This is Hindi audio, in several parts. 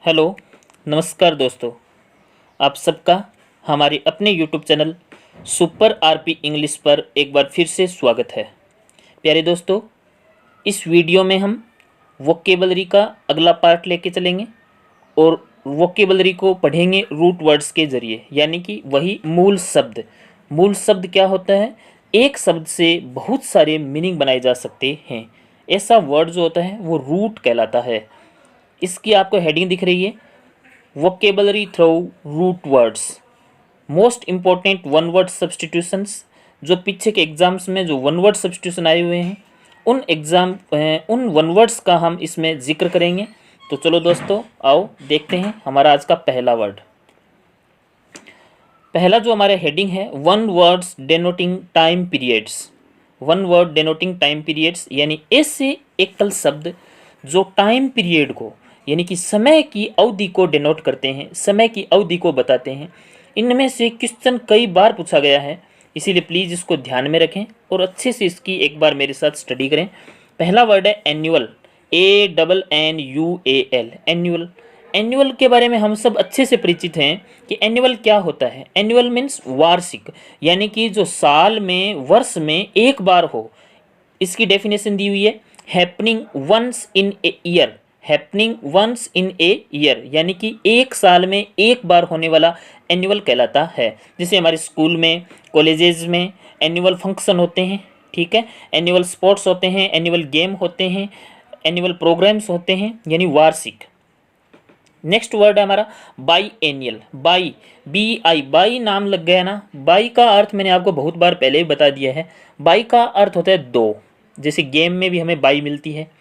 हेलो, नमस्कार दोस्तों। आप सबका हमारे अपने YouTube channel super RP English पर एक बार फिर से स्वागत है। प्यारे दोस्तों, इस वीडियो में हम वोकेबलरी का अगला पार्ट लेके चलेंगे और वोकेबलरी को पढ़ेंगे रूट वर्ड्स के ज़रिए, यानी कि वही मूल शब्द। मूल शब्द क्या होता है? एक शब्द से बहुत सारे मीनिंग बनाए जा सकते हैं। ऐसा वर्ड जो होता है वो रूट कहलाता है। इसकी आपको हेडिंग दिख रही है, vocabulary through root words. Most important one word substitutions. जो पीछे के एग्जाम्स में जो वन वर्ड सब्सटीट्यूशन आए हुए हैं उन वन वर्ड्स का हम इसमें जिक्र करेंगे। तो चलो दोस्तों, आओ देखते हैं हमारा आज का पहला वर्ड। पहला जो हमारा हेडिंग है, one words denoting time periods. One word denoting time periods यानी ऐसे एकल शब्द जो टाइम पीरियड को यानी कि समय की अवधि को डिनोट करते हैं, समय की अवधि को बताते हैं। इनमें से क्वेश्चन कई बार पूछा गया है, इसीलिए प्लीज़ इसको ध्यान में रखें और अच्छे से इसकी एक बार मेरे साथ स्टडी करें। पहला वर्ड है एन्युअल, ANNUAL, एन्युअल। एन्युअल के बारे में हम सब अच्छे से परिचित हैं कि एन्युअल क्या होता है। एन्युअल मीन्स वार्षिक, यानी कि जो साल में, वर्ष में एक बार हो। इसकी डेफिनेशन दी हुई है, happening once in a year. Happening once in a year यानी कि एक साल में एक बार होने वाला एनुअल कहलाता है। जैसे हमारे स्कूल में, कॉलेजेस में एनुअल फंक्शन होते हैं, ठीक है, एनुअल स्पोर्ट्स होते हैं, एनुअल गेम होते हैं, एनुअल प्रोग्राम्स होते हैं, यानी वार्षिक। नेक्स्ट वर्ड है हमारा बाई एनियल। बाई, BI, बाई नाम लग गया ना। बाई का अर्थ मैंने आपको बहुत बार पहले ही बता दिया है। बाई का अर्थ होता है दो। जैसे गेम में भी हमें बाई मिलती है,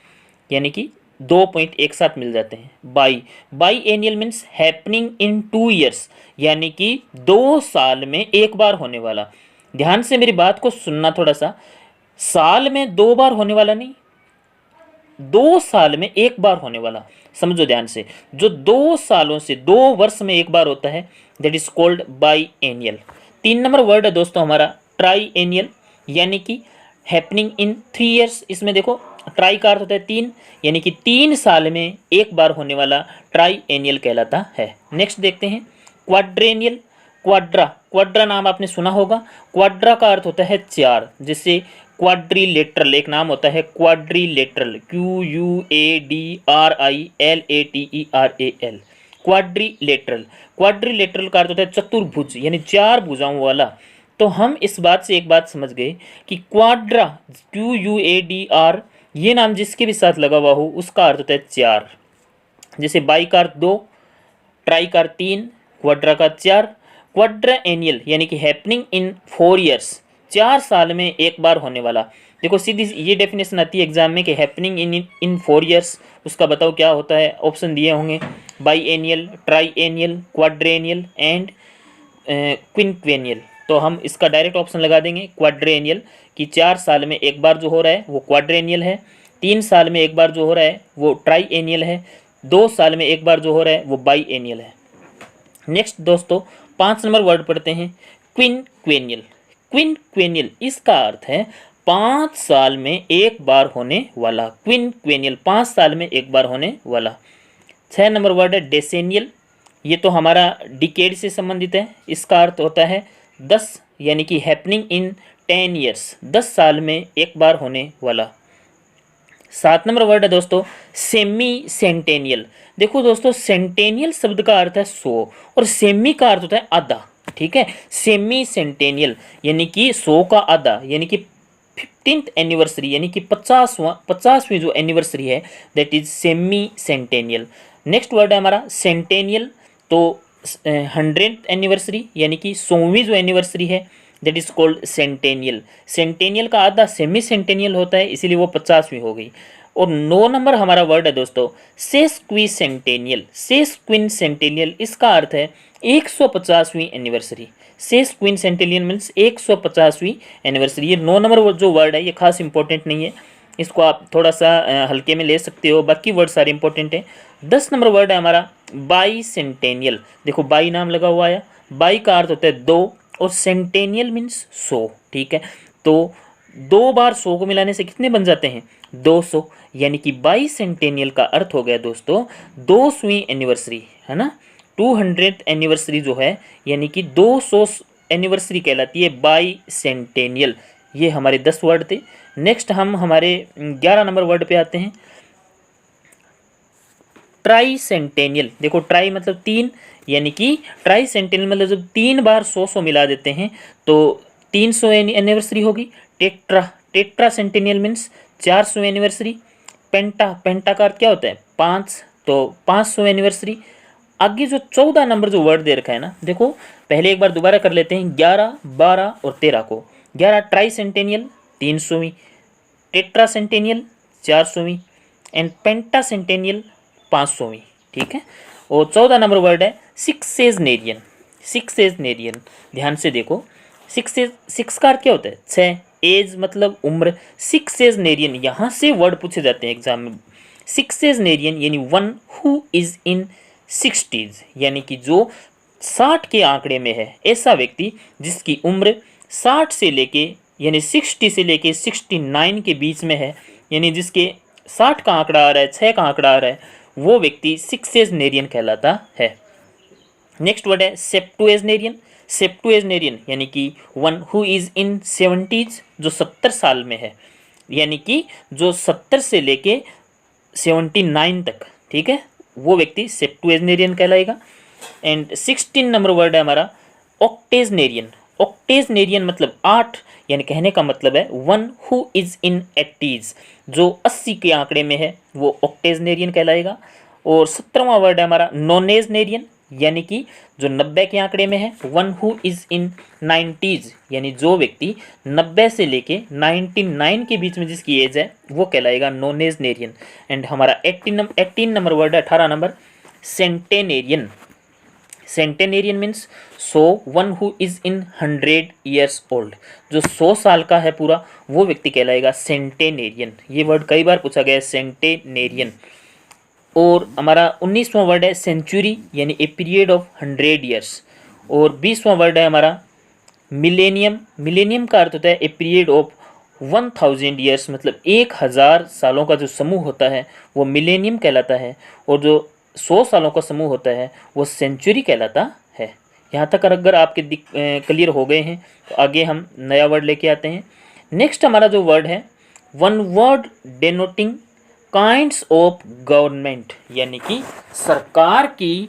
यानी कि 2 पॉइंट एक साथ मिल जाते हैं। Bi, biennial means happening in 2 years, यानी कि 2 साल में एक बार होने वाला। ध्यान से मेरी बात को सुनना थोड़ा सा। साल में 2 बार होने वाला नहीं, 2 साल में एक बार होने वाला। समझो ध्यान से, जो 2 सालों से 2 वर्ष में एक बार होता है, that is called biennial. 3 number word है दोस्तों हमारा ट्राई एनियल, यानी कि हैपनिंग इन 3 ईयर्स। इसमें देखो, ट्राई का अर्थ होता है 3, यानी कि 3 साल में एक बार होने वाला ट्राई एनियल कहलाता है। नेक्स्ट देखते हैं क्वाड्रेनियल। क्वाड्रा, क्वाड्रा नाम आपने सुना होगा। क्वाड्रा का अर्थ होता है 4। जैसे क्वाड्रिलेटरल एक नाम होता है, क्वाड्रिलेटरल, QUADRILATERAL, क्वाड्रिलेटरल। क्वाड्रिलेटरल का अर्थ होता है चतुर्भुज, यानी 4 भुजाओं वाला। तो हम इस बात से एक बात समझ गए कि क्वाड्रा, QUADR, ये नाम जिसके भी साथ लगा हुआ हो उसका अर्थ होता है 4। जैसे बाई का अर्थ 2, ट्राई का अर्थ 3, क्वाड्रा का 4। क्वाड्रा एनियल यानी कि हैपनिंग इन 4 ईयर्स, 4 साल में एक बार होने वाला। देखो सीधी ये डेफिनेशन आती है एग्जाम में कि हैपनिंग इन 4 ईयर्स। उसका बताओ क्या होता है, ऑप्शन दिए होंगे, बाई एनियल, ट्राई एनियल, क्वाड्रेनियल एंड क्विंक्वेनियल। तो हम इसका डायरेक्ट ऑप्शन लगा देंगे क्वाड्रेनियल, कि 4 साल में एक बार जो हो रहा है वो क्वाड्रेनियल है, 3 साल में एक बार जो हो रहा है वो ट्राई एनियल है, 2 साल में एक बार जो हो रहा है वो बाई एनियल है। नेक्स्ट दोस्तों 5 नंबर वर्ड पढ़ते हैं, क्विंक्वेनियल। क्विंक्वेनियल इसका अर्थ है 5 साल में एक बार होने वाला। क्विंक्वेनियल 5 साल में एक बार होने वाला। 6 नंबर वर्ड है डेसेनियल। ये तो हमारा डिकेड से संबंधित है। इसका अर्थ होता है 10, यानी कि हैपनिंग इन 10 ईयर्स, 10 साल में एक बार होने वाला। 7 नंबर वर्ड है दोस्तों सेमी सेंटेनियल। देखो दोस्तों, सेंटेनियल शब्द का अर्थ है 100 और सेमी का अर्थ होता है आधा, ठीक है। सेमी सेंटेनियल यानी कि 100 का आधा, यानी कि 15th एनिवर्सरी, यानी कि 50वीं जो एनिवर्सरी है, that is semi centennial. Next word है हमारा सेंटेनियल। तो 100th एनिवर्सरी यानी कि 100वीं जो एनिवर्सरी है, that is called centennial. Centennial का आधा सेमी सेंटेनियल होता है, इसीलिए वो 50वीं हो गई। और 9 नंबर हमारा वर्ड है दोस्तों सेस्क्विसेंटेनियल। सेस्क्विनसेंटेनियल इसका अर्थ है 150वीं एनिवर्सरी। सेस्क्विनसेंटेनियल मीन्स 150वीं एनिवर्सरी। ये 9 नंबर जो वर्ड है ये खास इंपॉर्टेंट नहीं है, इसको आप थोड़ा सा हल्के में ले सकते हो, बाकी वर्ड सारे इंपॉर्टेंट हैं। 10 नंबर वर्ड है हमारा बाई सेंटेनियल। देखो बाई नाम लगा हुआ है, बाई का अर्थ होता है 2 और सेंटेनियल मीन्स 100, ठीक है। तो 2 बार 100 को मिलाने से कितने बन जाते हैं, 200 यानी कि बाई सेंटेनियल का अर्थ हो गया दोस्तों 200वीं एनिवर्सरी, है ना। 200th एनिवर्सरी जो है यानी कि 200 एनिवर्सरी कहलाती है बाई सेंटेनियल। ये हमारे 10 वर्ड थे। नेक्स्ट हम हमारे 11 नंबर वर्ड पे आते हैं, ट्राई सेंटेनियल। देखो ट्राई मतलब 3, यानी कि ट्राई सेंटेनियल मतलब जब 3 बार 100 मिला देते हैं तो 300 एनिवर्सरी होगी। Tetra, tetracentennial means 400 anniversary. Penta, penta का अर्थ क्या होता है 5, तो 500 एनिवर्सरी। आगे जो 14 नंबर जो वर्ड दे रखा है ना, देखो पहले एक बार दोबारा कर लेते हैं 11, 12 और 13 को। 11 ट्राई सेंटेनियल 300वीं, टेट्रा सेंटेनियल 400वीं एंड पेंटा सेंटेनियल 500वीं, ठीक है। और 14 नंबर वर्ड है सिक्सेजनेरियन। सिक्सेजनेरियन ध्यान से देखो, सिक्स का अर्थ क्या होता है 6, एज मतलब उम्र। सिक्सेजनेरियन यहाँ से वर्ड पूछे जाते हैं एग्जाम में। सिक्सेजनेरियन यानी one who is in 60s, यानी कि जो 60 के आंकड़े में है, ऐसा व्यक्ति जिसकी उम्र 60 से लेके यानी 60 से लेके 69 के बीच में है, यानी जिसके 60 का आंकड़ा आ रहा है, 6 का आंकड़ा आ रहा है, वो व्यक्ति सिक्सेजनेरियन कहलाता है। नेक्स्ट वर्ड है सेप्टुएजनेरियन। सेप्टुएजनेरियन यानी कि one who is in 70s, जो 70 साल में है, यानी कि जो 70 से लेके 79 तक, ठीक है, वो व्यक्ति सेप्टुएजनेरियन कहलाएगा। एंड 16 नंबर वर्ड है हमारा ऑक्टेजनेरियन। ऑक्टेजनेरियन मतलब 8, यानी कहने का मतलब है one who is in 80s, जो 80 के आंकड़े में है वो ऑक्टेजनेरियन कहलाएगा। और 17वां वर्ड है हमारा नोनेजनेरियन, यानी कि जो 90 के आंकड़े में है। One who is in 90s, यानी जो व्यक्ति 90 से लेके 99 के बीच में जिसकी एज है वो कहलाएगा नोनेजनेरियन। एंड हमारा 18 नंबर वर्ड है 18 number centenarian. Centenarian means 100, one who is in 100 years old, जो 100 साल का है पूरा, वो व्यक्ति कहलाएगा सेंटेनेरियन। ये वर्ड कई बार पूछा गया है, सेंटेनेरियन। और हमारा 19वां वर्ड है सेंचुरी, यानी ए पीरियड ऑफ 100 ईयर्स। और 20वां वर्ड है हमारा मिलेनियम। मिलेनियम का अर्थ होता है ए पीरियड ऑफ 1000 ईयर्स, मतलब 1000 सालों का जो समूह होता है वो मिलेनियम कहलाता है। और जो 100 सालों का समूह होता है वो सेंचुरी कहलाता है। यहाँ तक अगर आपके क्लियर हो गए हैं तो आगे हम नया वर्ड लेके आते हैं। नेक्स्ट हमारा जो वर्ड है one word denoting kinds of government, यानी कि सरकार की,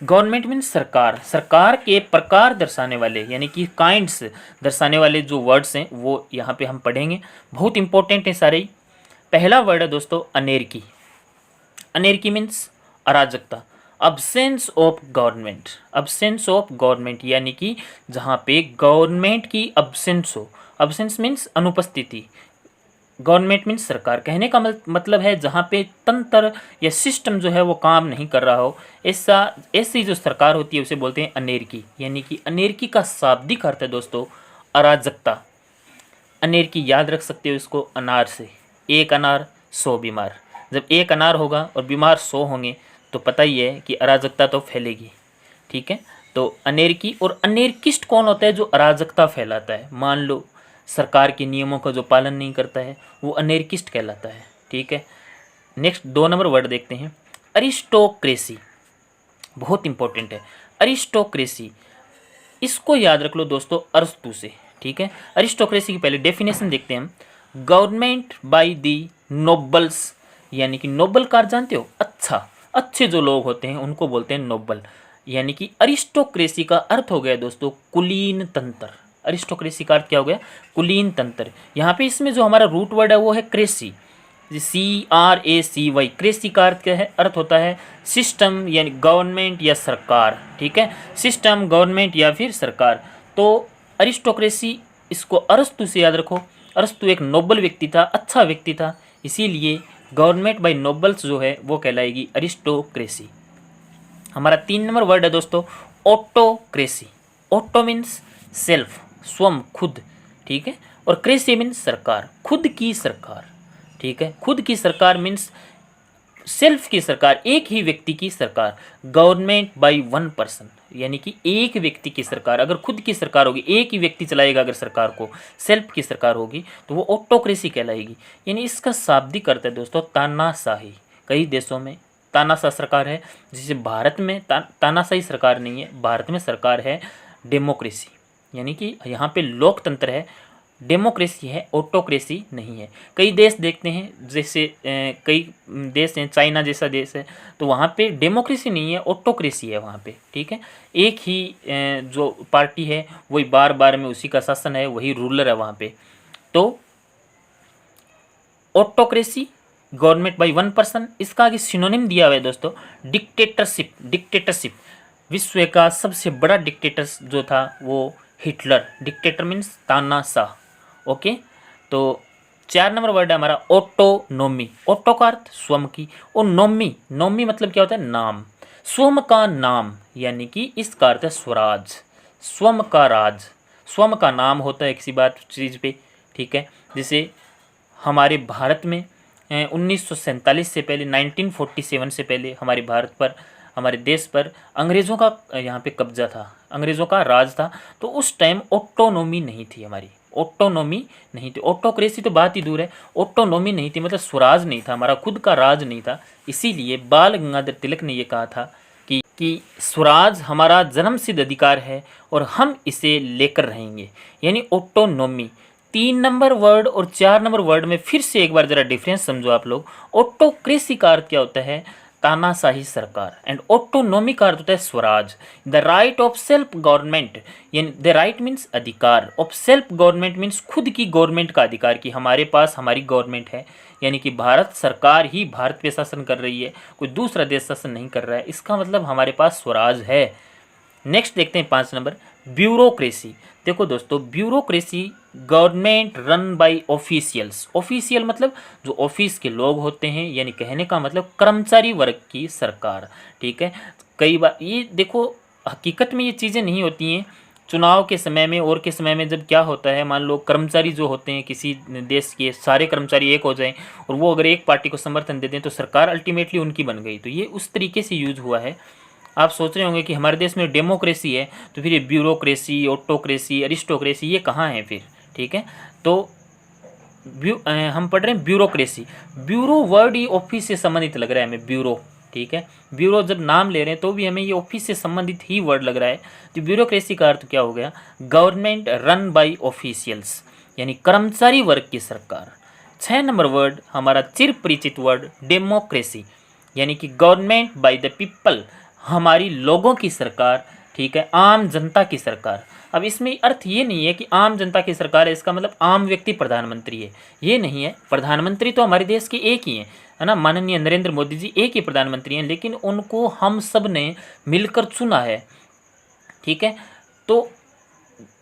गवर्नमेंट मीन्स सरकार, सरकार के प्रकार दर्शाने वाले, यानी कि काइंड्स दर्शाने वाले जो वर्ड्स हैं वो यहाँ पे हम पढ़ेंगे। बहुत इंपॉर्टेंट है सारे ही। पहला वर्ड है दोस्तों अनेरकी। अनेरकी मीन्स अराजकता, absence of government. Absence of government यानी कि जहाँ पे गवर्नमेंट की अब्सेंस हो। अब्सेंस मीन्स अनुपस्थिति, गवर्नमेंट मीन्स सरकार। कहने का मतलब है जहाँ पे तंत्र या सिस्टम जो है वो काम नहीं कर रहा हो, ऐसी जो सरकार होती है उसे बोलते हैं अनेरकी। यानी कि अनेरकी का शाब्दिक अर्थ है दोस्तों अराजकता। अनेरकी याद रख सकते हो इसको अनार से, एक अनार 100 बीमार। जब एक अनार होगा और बीमार 100 होंगे तो पता ही है कि अराजकता तो फैलेगी, ठीक है। तो अनेरकी। और अनेरकिस्ट कौन होता है? जो अराजकता फैलाता है। मान लो सरकार के नियमों का जो पालन नहीं करता है वो अनेरकिस्ट कहलाता है, ठीक है। नेक्स्ट 2 नंबर वर्ड देखते हैं अरिस्टोक्रेसी। बहुत इंपॉर्टेंट है अरिस्टोक्रेसी, इसको याद रख लो दोस्तों अरस्तु से, ठीक है। अरिस्टोक्रेसी की पहले डेफिनेशन देखते हैं हम। गवर्नमेंट बाय दी नोबल्स, यानी कि नोबल का अर्थ जानते हो? अच्छा, अच्छे जो लोग होते हैं उनको बोलते हैं नोबल। यानी कि अरिस्टोक्रेसी का अर्थ हो गया दोस्तों कुलीन तंत्र। अरिस्टोक्रेसी का अर्थ क्या हो गया? कुलीन तंत्र। यहाँ पे इसमें जो हमारा रूट वर्ड है वो है क्रेसी, CRACY। क्रेसी का अर्थ क्या है? अर्थ होता है सिस्टम, यानी गवर्नमेंट या सरकार, ठीक है। सिस्टम, गवर्नमेंट या फिर सरकार। तो अरिस्टोक्रेसी, इसको अरस्तु से याद रखो। अरस्तु एक नोबल व्यक्ति था, अच्छा व्यक्ति था, इसीलिए गवर्नमेंट बाय नोबल्स जो है वो कहलाएगी अरिस्टोक्रेसी। हमारा 3 नंबर वर्ड है दोस्तों ऑटोक्रेसी। ऑटो मीन्स सेल्फ, स्वयं, खुद, ठीक है। और क्रेसी मीन्स सरकार, खुद की सरकार, ठीक है। खुद की सरकार मीन्स सेल्फ की सरकार, एक ही व्यक्ति की सरकार। गवर्नमेंट बाय वन पर्सन, यानी कि एक व्यक्ति की सरकार, अगर खुद की सरकार होगी, एक ही व्यक्ति चलाएगा अगर सरकार को, सेल्फ की सरकार होगी, तो वो ऑटोक्रेसी कहलाएगी। यानी इसका शाब्दिक अर्थ है दोस्तों तानाशाही। कई देशों में तानाशाह सरकार है, जिसे भारत में तानाशाही सरकार नहीं है, भारत में सरकार है डेमोक्रेसी, यानी कि यहाँ पे लोकतंत्र है, डेमोक्रेसी है, ऑटोक्रेसी नहीं है। कई देश देखते हैं, जैसे कई देश हैं, चाइना जैसा देश है, तो वहाँ पे डेमोक्रेसी नहीं है, ऑटोक्रेसी है वहाँ पे, ठीक है। एक ही जो पार्टी है वही बार बार में उसी का शासन है, वही रूलर है वहाँ पे। तो autocracy government by one person, इसका आगे सिनोनिम दिया हुआ है दोस्तों डिक्टेटरशिप। डिक्टेटरशिप, विश्व का सबसे बड़ा डिक्टेटर जो था वो हिटलर। डिक्टेटर मीन्स तानाशाह। ओके, तो 4 नंबर वर्ड है हमारा ऑटोनोमी। ऑटो का अर्थ स्वयं की, और नोमी, नोमी मतलब क्या होता है नाम, स्वयं का नाम, यानी कि इसका अर्थ है स्वराज, स्वयं का राज, स्वयं का नाम होता है किसी बात चीज़ पे, ठीक है। जैसे हमारे भारत में 1947 से पहले, 1947 से पहले हमारे भारत पर, हमारे देश पर अंग्रेज़ों का यहाँ पे कब्जा था, अंग्रेज़ों का राज था। तो उस टाइम ऑटोनोमी नहीं थी हमारी, ऑटोनोमी नहीं थी, ऑटोक्रेसी तो बात ही दूर है, ऑटोनोमी नहीं थी, मतलब स्वराज नहीं था, हमारा खुद का राज नहीं था। इसीलिए बाल गंगाधर तिलक ने ये कहा था कि स्वराज हमारा जन्मसिद्ध अधिकार है और हम इसे लेकर रहेंगे, यानी ऑटोनोमी। 3 नंबर वर्ड और 4 नंबर वर्ड में फिर से एक बार जरा डिफरेंस समझो आप लोग। ऑटोक्रेसी का अर्थ क्या होता है, तानाशाही सरकार, एंड ऑटोनोमी का अर्थ होता है Swaraj, the right of self government, यानी द राइट मीन्स अधिकार, ऑफ सेल्फ गवर्नमेंट मीन्स खुद की गवर्नमेंट का अधिकार, कि हमारे पास हमारी गवर्नमेंट है, यानी कि भारत सरकार ही भारत पे शासन कर रही है, कोई दूसरा देश शासन नहीं कर रहा है, इसका मतलब हमारे पास स्वराज है। नेक्स्ट देखते हैं 5 नंबर ब्यूरोक्रेसी। देखो दोस्तों, bureaucracy government run by officials. Official मतलब जो ऑफिस के लोग होते हैं, यानी कहने का मतलब कर्मचारी वर्ग की सरकार, ठीक है। कई बार ये देखो, हकीकत में ये चीज़ें नहीं होती हैं। चुनाव के समय में और के समय में जब क्या होता है, मान लो कर्मचारी जो होते हैं किसी देश के, सारे कर्मचारी एक हो जाएं और वो अगर एक पार्टी को समर्थन दे दें तो सरकार अल्टीमेटली उनकी बन गई। तो ये उस तरीके से यूज हुआ है। आप सोच रहे होंगे कि हमारे देश में डेमोक्रेसी है, तो फिर ये ब्यूरोक्रेसी, ऑटोक्रेसी, अरिस्टोक्रेसी ये कहाँ है फिर, ठीक है। तो हम पढ़ रहे हैं ब्यूरोक्रेसी। ब्यूरो वर्ड ही ऑफिस से संबंधित लग रहा है हमें, ब्यूरो, ठीक है। ब्यूरो जब नाम ले रहे हैं तो भी हमें ये ऑफिस से संबंधित ही वर्ड लग रहा है। तो ब्यूरोक्रेसी का अर्थ क्या हो गया, गवर्नमेंट रन बाय ऑफिशियल्स, यानी कर्मचारी वर्ग की सरकार। 6 नंबर वर्ड हमारा चिर परिचित वर्ड डेमोक्रेसी, यानी कि गवर्नमेंट बाय द पीपल, हमारी लोगों की सरकार, ठीक है, आम जनता की सरकार। अब इसमें अर्थ ये नहीं है कि आम जनता की सरकार है, इसका मतलब आम व्यक्ति प्रधानमंत्री है, ये नहीं है। प्रधानमंत्री तो हमारे देश के एक ही हैं, है ना, माननीय नरेंद्र मोदी जी एक ही प्रधानमंत्री हैं, लेकिन उनको हम सब ने मिलकर चुना है, ठीक है। तो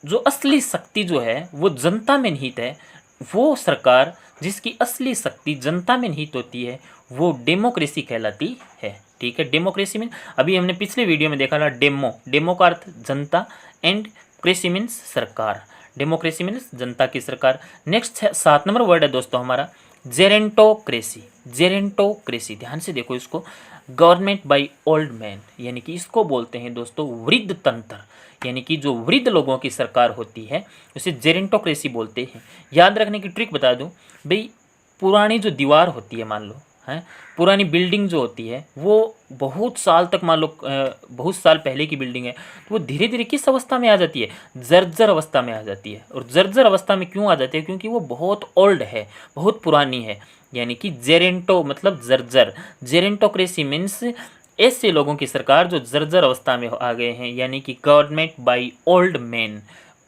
जो असली शक्ति जो है वो जनता में निहित है, वो सरकार जिसकी असली शक्ति जनता में निहित होती है वो डेमोक्रेसी कहलाती है, ठीक है। डेमोक्रेसी मीन, अभी हमने पिछले वीडियो में देखा था डेमो, डेमो का अर्थ जनता, एंड क्रेसी मीन्स सरकार, डेमोक्रेसी मीन्स जनता की सरकार। नेक्स्ट 7 नंबर वर्ड है दोस्तों हमारा जेरेंटोक्रेसी। जेरेंटोक्रेसी, ध्यान से देखो इसको, गवर्नमेंट बाय ओल्ड मैन, यानी कि इसको बोलते हैं दोस्तों वृद्ध तंत्र, यानी कि जो वृद्ध लोगों की सरकार होती है उसे जेरेंटोक्रेसी बोलते हैं। याद रखने की ट्रिक बता दूं भाई, पुरानी जो दीवार होती है, मान लो है, पुरानी बिल्डिंग जो होती है वो बहुत साल तक, मान लो बहुत साल पहले की बिल्डिंग है, तो वो धीरे धीरे किस अवस्था में आ जाती है, जर्जर अवस्था में आ जाती है। और जर्जर अवस्था में क्यों आ जाती है, क्योंकि वो बहुत ओल्ड है, बहुत पुरानी है, यानी कि जेरेंटो मतलब जर्जर। जेरेंटोक्रेसी मीन्स ऐसे लोगों की सरकार जो जर्जर अवस्था में आ गए हैं, यानी कि गवर्नमेंट बाय ओल्ड मैन,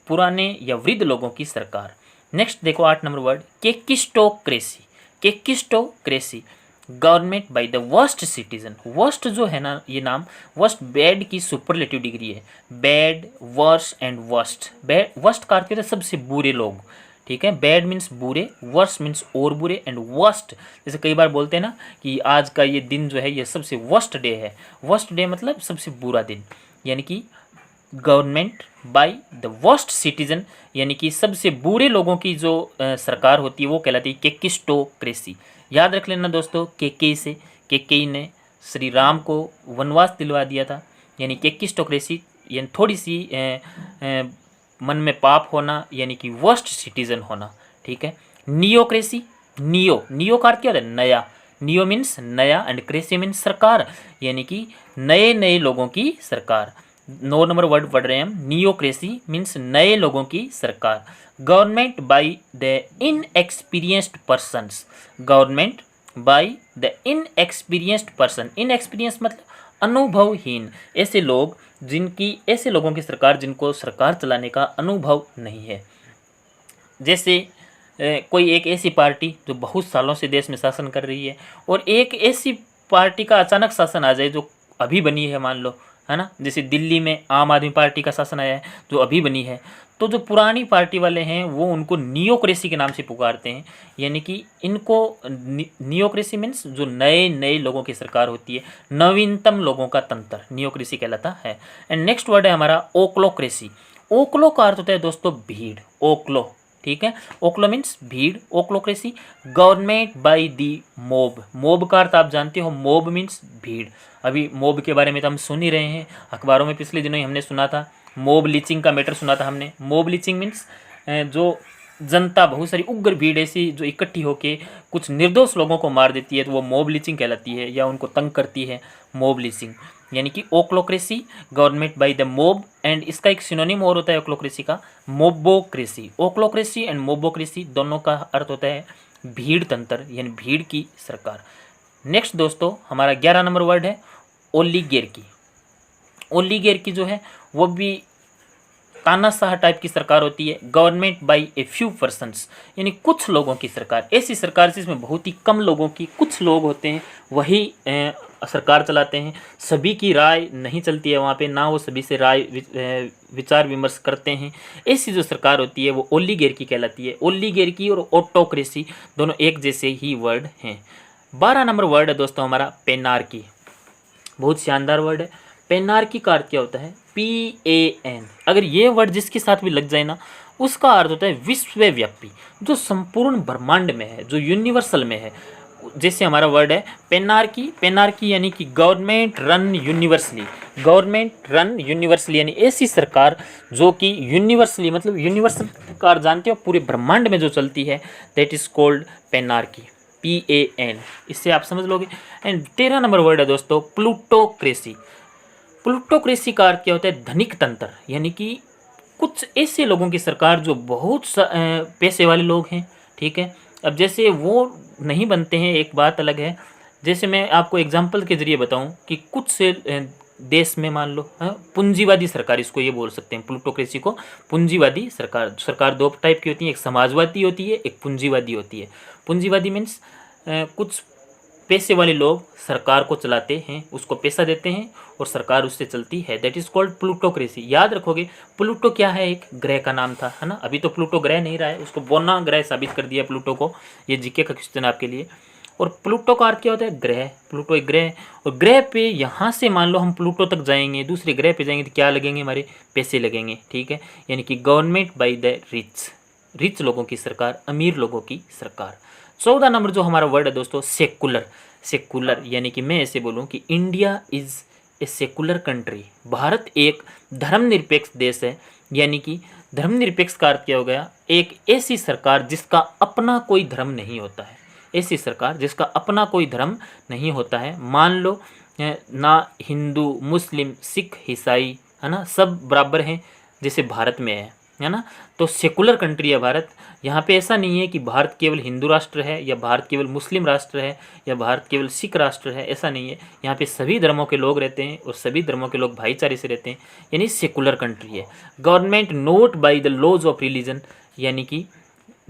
पुराने या वृद्ध लोगों की सरकार। नेक्स्ट देखो 8 number word kakistocracy. Kakistocracy, government by the worst citizen. Worst जो है ना, ये नाम वर्स्ट बैड की सुपरलेटिव डिग्री है, bad, worse and worst. Bad, worst का अर्थ है सबसे बुरे लोग, ठीक है। बैड मीन्स बुरे, वर्स मीन्स और बुरे, एंड वर्स्ट, जैसे कई बार बोलते हैं ना कि आज का ये दिन जो है ये सबसे वर्स्ट डे है। वर्स्ट डे मतलब सबसे बुरा दिन, यानी कि government by the worst citizen, यानी कि सबसे बुरे लोगों की जो सरकार होती है वो कहलाती है केकिस्टोक्रेसी। याद रख लेना दोस्तों, केकेई से, केकेई ने श्री राम को वनवास दिलवा दिया था, यानी केकिस्टोक्रेसी यानी थोड़ी सी मन में पाप होना, यानी कि वर्स्ट सिटीजन होना, ठीक है। नियोक्रेसी, नियो का अर्थ क्या होता है? नया। नियो मीन्स नया एंड क्रेसी मीन्स सरकार, यानी कि नए नए लोगों की सरकार। 9 नंबर वर्ड पढ़ रहे हैं हम। नियोक्रेसी मीन्स नए लोगों की सरकार। Government by the inexperienced persons, government by the inexperienced person, inexperience मतलब अनुभवहीन, ऐसे लोग ऐसे लोगों की सरकार जिनको सरकार चलाने का अनुभव नहीं है। जैसे कोई एक ऐसी पार्टी जो बहुत सालों से देश में शासन कर रही है, और एक ऐसी पार्टी का अचानक शासन आ जाए जो अभी बनी है, मान लो, है ना। जैसे दिल्ली में आम आदमी पार्टी का शासन आया है जो अभी बनी है, तो जो पुरानी पार्टी वाले हैं वो उनको नियोक्रेसी के नाम से पुकारते हैं, यानी कि इनको नियोक्रेसी मीन्स जो नए नए लोगों की सरकार होती है, नवीनतम लोगों का तंत्र, नियोक्रेसी कहलाता है। एंड नेक्स्ट वर्ड है हमारा ओक्लोक्रेसी। ओक्लो का अर्थ होता है दोस्तों भीड़, ओक्लो, ठीक है। ओक्लो मीन्स भीड़, ochlocracy. Government by the mob, mob का अर्थ आप जानते हो, मोब मीन्स भीड़। अभी मोब के बारे में तो हम सुन ही रहे हैं, अखबारों में पिछले दिनों ही हमने सुना था, मोब लीचिंग का मैटर सुना था हमने। मोब लीचिंग मीन्स जो जनता, बहुत सारी उग्र भीड़ ऐसी जो इकट्ठी होके कुछ निर्दोष लोगों को मार देती है, तो वो मोब लीचिंग कहलाती है, या उनको तंग करती है, मोब लीचिंग। यानी कि ochlocracy, government by the mob, and इसका एक सिनोनिम और होता है ओक्लोक्रेसी का, मोबोक्रेसी। ओक्लोक्रेसी एंड मोबोक्रेसी दोनों का अर्थ होता है भीड़ तंत्र, यानी भीड़ की सरकार। नेक्स्ट दोस्तों हमारा 11 नंबर वर्ड है ओलीगेर्की। ओलीगेर्की जो है वो भी तानाशाह टाइप की सरकार होती है। Government bye a few persons, यानी कुछ लोगों की सरकार, ऐसी सरकार जिसमें बहुत ही कम लोगों की, कुछ लोग होते हैं वही सरकार चलाते हैं, सभी की राय नहीं चलती है वहाँ पे, ना वो सभी से राय विचार विमर्श करते हैं। ऐसी जो सरकार होती है वो ओलीगेर्की कहलाती है। ओलीगेर्की और ऑटोक्रेसी दोनों एक जैसे ही वर्ड हैं। 12 नंबर वर्ड है दोस्तों हमारा पेनार्की। बहुत शानदार वर्ड है। पेनार्की का अर्थ क्या होता है? PAN। अगर ये वर्ड जिसके साथ भी लग जाए ना, उसका अर्थ होता है विश्वव्यापी, जो संपूर्ण ब्रह्मांड में है, जो यूनिवर्सल में है। जैसे हमारा वर्ड है पेनार्की, पेनार्की यानी कि government run universally, government run universally, यानी ऐसी सरकार जो कि यूनिवर्सली मतलब यूनिवर्सल सरकार जानते हो, पूरे ब्रह्मांड में जो चलती है, दैट इज कॉल्ड पेनार्की, PAN। इससे आप समझ लोगे। एंड 13 नंबर वर्ड है दोस्तों प्लूटोक्रेसी। प्लूटोक्रेसी का अर्थ क्या होता है? धनिक तंत्र, यानी कि कुछ ऐसे लोगों की सरकार जो बहुत पैसे वाले लोग हैं, ठीक है। अब जैसे वो नहीं बनते हैं, एक बात अलग है। जैसे मैं आपको एग्जांपल के जरिए बताऊं कि कुछ से देश में मान लो पूंजीवादी सरकार, इसको ये बोल सकते हैं प्लूटोक्रेसी को, पूंजीवादी सरकार। सरकार दो टाइप की होती है, एक समाजवादी होती है, एक पूंजीवादी होती है। पूंजीवादी मीन्स कुछ पैसे वाले लोग सरकार को चलाते हैं, उसको पैसा देते हैं और सरकार उससे चलती है, दैट इज कॉल्ड प्लूटोक्रेसी। याद रखोगे प्लूटो क्या है? एक ग्रह का नाम था, है ना। अभी तो प्लूटो ग्रह नहीं रहा है, उसको बोना ग्रह साबित कर दिया प्लूटो को। ये जीके का क्वेश्चन आपके लिए। और प्लूटो का अर्थ क्या होता है? ग्रह। प्लूटो एक ग्रह, और ग्रह पे यहाँ से मान लो हम प्लूटो तक जाएंगे, दूसरे ग्रह पे जाएंगे तो क्या लगेंगे? हमारे पैसे लगेंगे, ठीक है। यानी कि government by the rich, rich लोगों की सरकार, अमीर लोगों की सरकार। 14 नंबर जो हमारा वर्ड है दोस्तों सेकुलर। सेकुलर यानी कि मैं ऐसे बोलूँ कि India is a secular country. Bharat एक धर्मनिरपेक्ष देश है, यानी कि धर्मनिरपेक्ष का अर्थ क्या हो गया? एक ऐसी सरकार जिसका अपना कोई धर्म नहीं होता है, ऐसी सरकार जिसका अपना कोई धर्म नहीं होता है। मान लो ना हिंदू, मुस्लिम, सिख, ईसाई, है ना, सब बराबर हैं जैसे भारत में है ना। तो सेकुलर कंट्री है भारत। यहाँ पे ऐसा नहीं है कि भारत केवल हिंदू राष्ट्र है, या भारत केवल मुस्लिम राष्ट्र है, या भारत केवल सिख राष्ट्र है, ऐसा नहीं है। यहाँ पे सभी धर्मों के लोग रहते हैं और सभी धर्मों के लोग भाईचारे से रहते हैं, यानी सेकुलर कंट्री है। Government not by the laws of religion, यानी कि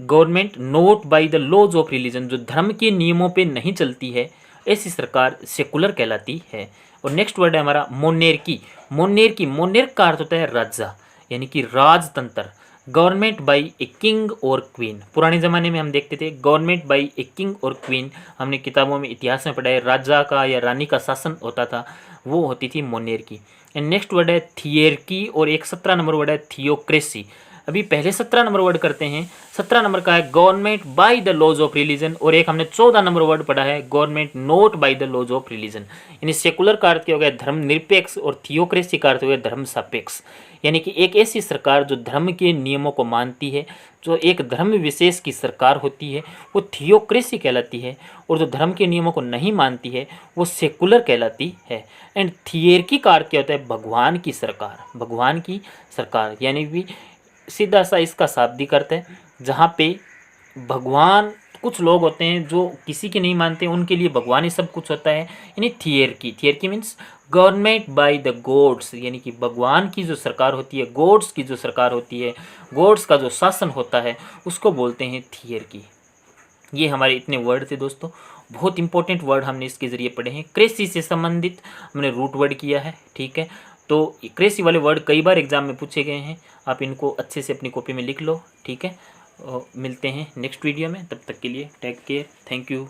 government not by the laws of religion, जो धर्म के नियमों पे नहीं चलती है, ऐसी सरकार सेकुलर कहलाती है। और नेक्स्ट वर्ड है हमारा मोनेर्की। मोनेर्की, मोनेर्क का अर्थ होता है राजा, यानी कि राजतंत्र। गवर्नमेंट बाय ए किंग और क्वीन, पुराने ज़माने में हम देखते थे गवर्नमेंट बाय ए किंग और क्वीन, हमने किताबों में इतिहास में पढ़ा है, राजा का या रानी का शासन होता था, वो होती थी मोनेर्की। एंड नेक्स्ट वर्ड है थियरकी, और एक 17 नंबर वर्ड है थियोक्रेसी। अभी पहले 17 नंबर वर्ड करते हैं। 17 नंबर का है government by the laws of religion, और एक हमने 14 नंबर वर्ड पढ़ा है government not by the laws of religion. यानी सेकुलर का अर्थ क्या हो गया, धर्म निरपेक्ष, और थियोक्रेसी का अर्थ हो गया धर्म सापेक्ष। यानी कि एक ऐसी सरकार जो धर्म के नियमों को मानती है, जो एक धर्म विशेष की सरकार होती है वो थियोक्रेसी कहलाती है, और जो धर्म के नियमों को नहीं मानती है वो सेकुलर कहलाती है। एंड थियरकी का अर्थ क्या होता है, भगवान की सरकार, भगवान की सरकार। यानी भी सीधा सा इसका शाब्दिक अर्थ है जहाँ पे भगवान, कुछ लोग होते हैं जो किसी के नहीं मानते, उनके लिए भगवान ही सब कुछ होता है। यानी thearchy, thearchy means government by the gods, यानी कि भगवान की जो सरकार होती है, गॉड्स की जो सरकार होती है, गॉड्स का जो शासन होता है उसको बोलते हैं थियरकी। ये हमारे इतने वर्ड थे दोस्तों, बहुत इंपॉर्टेंट वर्ड हमने इसके ज़रिए पढ़े हैं। कृषि से संबंधित हमने रूट वर्ड किया है, ठीक है। तो कृषि वाले वर्ड कई बार एग्जाम में पूछे गए हैं, आप इनको अच्छे से अपनी कॉपी में लिख लो, ठीक है। मिलते हैं नेक्स्ट वीडियो में, तब तक के लिए टेक केयर, थैंक यू।